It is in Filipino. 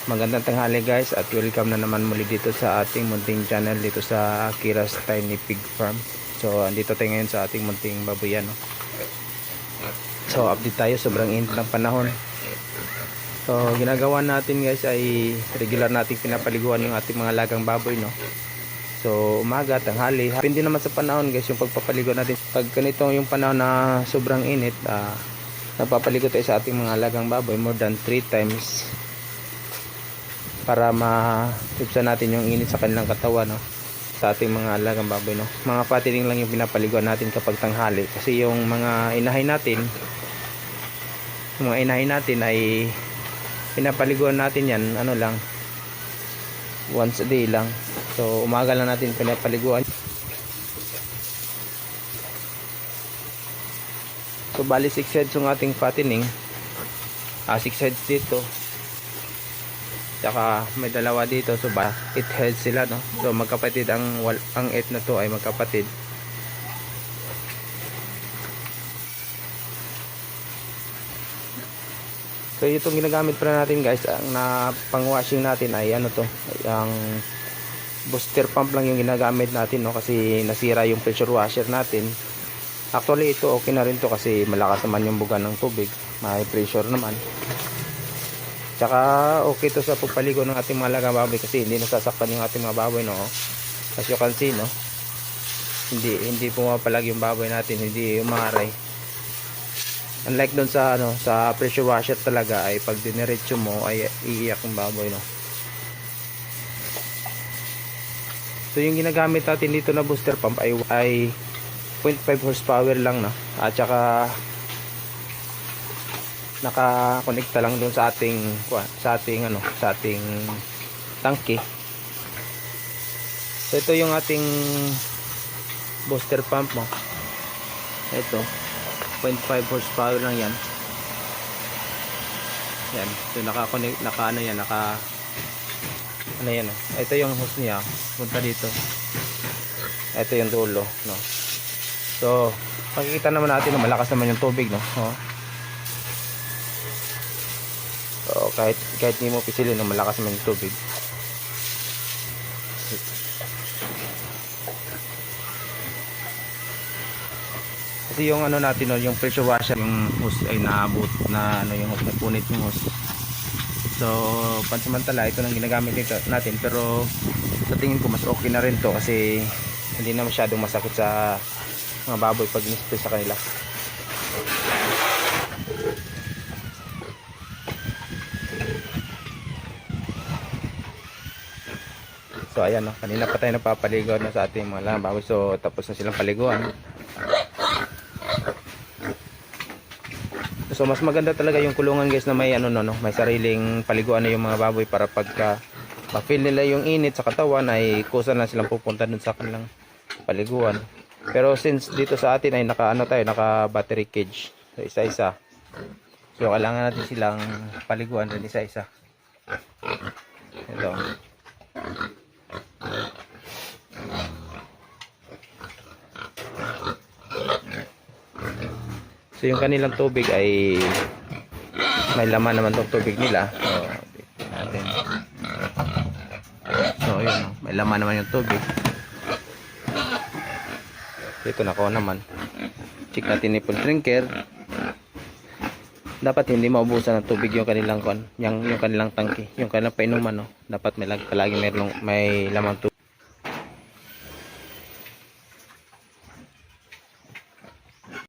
Magandang tanghali guys at welcome na naman muli dito sa ating munting channel dito sa Akira's Tiny Pig Farm. So andito tayo ngayon sa ating munting babuyan, no? So update tayo, sobrang init ng panahon. So ginagawa natin guys ay regular nating pinapaliguan yung ating mga lagang baboy, no? So umaga, tanghali, depende naman sa panahon guys yung pagpapaligo natin. Pag ganito yung panahon na sobrang init, napapaligo tayo sa ating mga lagang baboy more than 3 times para ma-tipsan natin yung init sa kanilang katawan, no? Sa ating mga alagang baboy, no? Mga patiling lang yung pinapaliguan natin kapag tanghali kasi yung mga inahin natin ay pinapaliguan natin yan ano lang, once a day lang. So umaga lang natin pinapaliguan. So bali 6 heads yung ating fattening, 6 heads dito, tsaka may dalawa dito, so ba 8 heads sila, no? So magkapatid ang 8 na to ay magkapatid. So itong ginagamit pa natin guys, ang na pang washing natin ay ano to, ang booster pump lang yung ginagamit natin, no? Kasi nasira yung pressure washer natin. Actually ito okay na rin to kasi malakas naman yung buga ng tubig, may pressure naman. Tsaka okay to sa pagpaligo ng ating mga lagang baboy kasi hindi nasasaktan yung ating mga baboy, no? As you can see, no? Hindi pumapalag yung baboy natin, hindi umaray. Unlike doon sa sa pressure washer talaga ay pag diniretso mo ay iiyak yung baboy, no? So yung ginagamit natin dito na booster pump ay 0.5 horsepower lang, no? At saka naka-connecta lang doon sa ating tangke. So ito yung ating booster pump, mo. Ito 0.5 horsepower lang yan. Yan. So naka-connect, yan, oh. Ito yung hose niya, punta dito. Ito yung dulo, no. So makikita naman natin na malakas naman yung tubig, no. Oh. So, kahit hindi mo pisilin, malakas naman yung tubig. Kasi yung natin, no, yung pressure washer, yung hose ay naabot na yung hose, napunit yung hose. So pansamantala ito nang ginagamit natin, pero sa tingin ko mas okay na rin to kasi hindi na masyadong masakit sa mga baboy pag in-spray sa kanila. So ayan, no, kanina pa tayo napapaligo na sa ating mga lagang baboy. So tapos na silang paliguan. So mas maganda talaga yung kulungan guys na may may sariling paliguan na yung mga baboy para pagka ma-feel nila yung init sa katawan ay kusa na silang pupunta dun sa kanilang paliguan. Pero since dito sa atin ay naka battery cage. So isa-isa. So kailangan natin silang paliguan din isa-isa. Ito. So yung kanilang tubig ay may laman naman tong tubig nila. So natin. So yun, may laman naman yung tubig. Ito na ko naman. Check natin nipple drinker. Dapat hindi maubusan ng tubig yung kanilang yung kanilang tangke, yung kanilang painuman, no. Dapat may palagi may laman tubig.